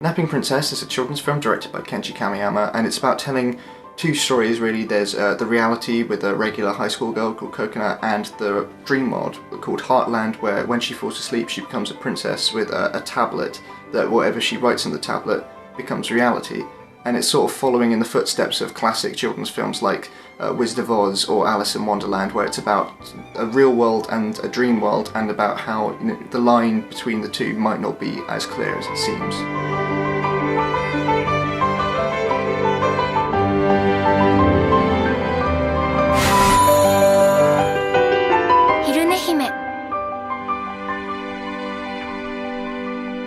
Napping Princess is a children's film directed by Kenji Kamiyama, and it's about telling two stories really. There's the reality with a regular high school girl called Coconut, and the dream world called Heartland, where when she falls asleep she becomes a princess with a tablet that whatever she writes on the tablet becomes reality. And it's sort of following in the footsteps of classic children's films like Wizard of Oz or Alice in Wonderland, where it's about a real world and a dream world, and about how the line between the two might not be as clear as it seems. ひるね姫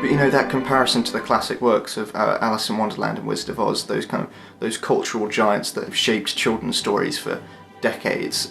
But that comparison to the classic works of Alice in Wonderland and Wizard of Oz, those cultural giants that have shaped children's stories for decades,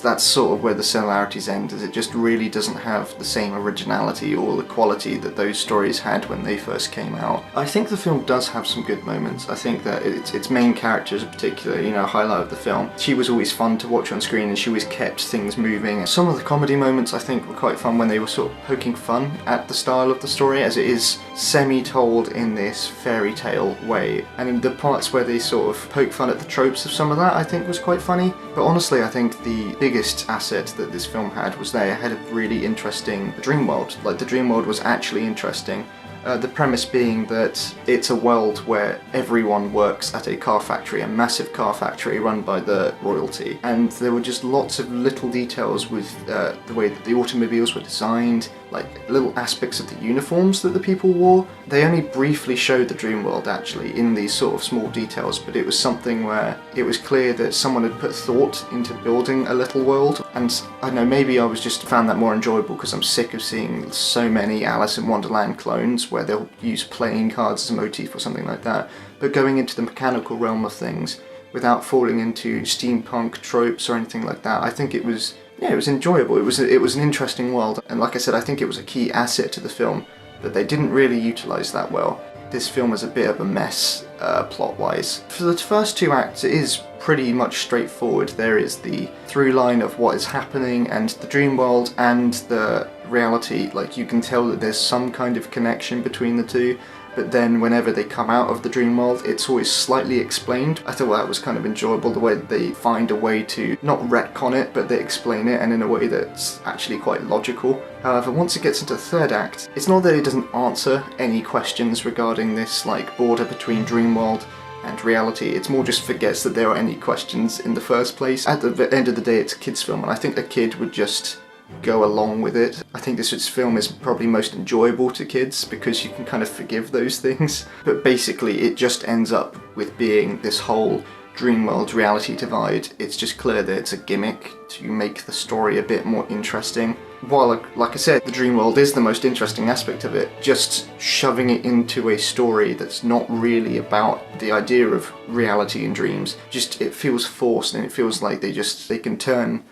that's sort of where the similarities end, as it just really doesn't have the same originality or the quality that those stories had when they first came out. I think the film does have some good moments. I think that its main characters in particular, a highlight of the film. She was always fun to watch on screen, and she always kept things moving. Some of the comedy moments I think were quite fun when they were sort of poking fun at the style of the story, as it is semi-told in this fairy tale way. And in the parts where they sort of poke fun at the tropes of some of that, I think was quite funny. But honestly, I think the biggest asset that this film had was they had a really interesting dream world. Like, the dream world was actually interesting. The premise being that it's a world where everyone works at a car factory, a massive car factory run by the royalty. And there were just lots of little details with the way that the automobiles were designed, like little aspects of the uniforms that the people wore. They only briefly showed the dream world actually in these sort of small details, but it was something where it was clear that someone had put thought into building a little world. And I don't know, maybe I was just found that more enjoyable because I'm sick of seeing so many Alice in Wonderland clones where they'll use playing cards as a motif or something like that. But going into the mechanical realm of things without falling into steampunk tropes or anything like that, I think it was enjoyable. It was an interesting world, and like I said, I think it was a key asset to the film that they didn't really utilise that well. This film is a bit of a mess plot-wise. For the first two acts, it is pretty much straightforward. There is the through line of what is happening and the dream world and the reality. Like, you can tell that there's some kind of connection between the two, but then whenever they come out of the dream world, it's always slightly explained. I thought that was kind of enjoyable, the way that they find a way to not retcon it, but they explain it, and in a way that's actually quite logical. However, once it gets into the third act, it's not that it doesn't answer any questions regarding this border between dream world and reality. It's more just forgets that there are any questions in the first place. At the end of the day, it's a kid's film, and I think a kid would just go along with it. I think this film is probably most enjoyable to kids because you can kind of forgive those things. But basically it just ends up with being this whole dream world reality divide. It's just clear that it's a gimmick to make the story a bit more interesting. While, like I said, the dream world is the most interesting aspect of it, just shoving it into a story that's not really about the idea of reality and dreams, it feels forced, and it feels like they can turn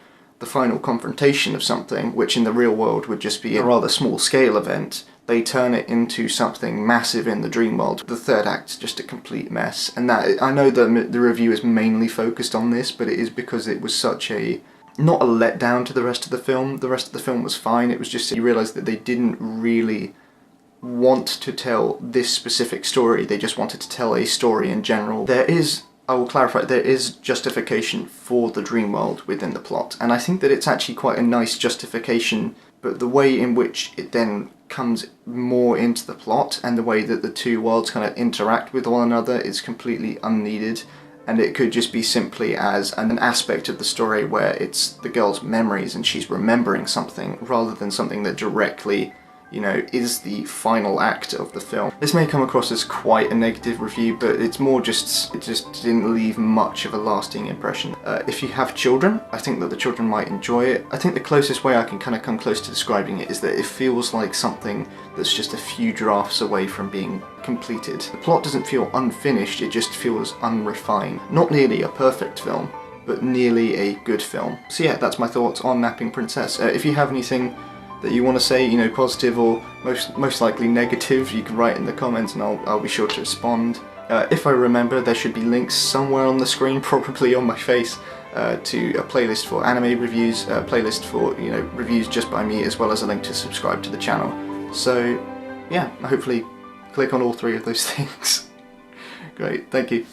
the final confrontation of something, which in the real world would just be a rather small scale event, they turn it into something massive in the dream world. The third act's just a complete mess, and that, I know that the review is mainly focused on this, but it is because it was such not a letdown to the rest of the film. The rest of the film was fine. It was just, you realise that they didn't really want to tell this specific story, they just wanted to tell a story in general. I will clarify, there is justification for the dream world within the plot, and I think that it's actually quite a nice justification, but the way in which it then comes more into the plot and the way that the two worlds kind of interact with one another is completely unneeded, and it could just be simply as an aspect of the story where it's the girl's memories and she's remembering something rather than something that directly is the final act of the film. This may come across as quite a negative review, but it's more just, it just didn't leave much of a lasting impression. If you have children, I think that the children might enjoy it. I think the closest way I can kind of come close to describing it is that it feels like something that's just a few drafts away from being completed. The plot doesn't feel unfinished, it just feels unrefined. Not nearly a perfect film, but nearly a good film. So yeah, that's my thoughts on Napping Princess. If you have anything that you want to say, positive or most likely negative, you can write in the comments and I'll be sure to respond. If I remember, there should be links somewhere on the screen, probably on my face, to a playlist for anime reviews, a playlist for reviews just by me, as well as a link to subscribe to the channel. So yeah, hopefully click on all three of those things. Great, thank you.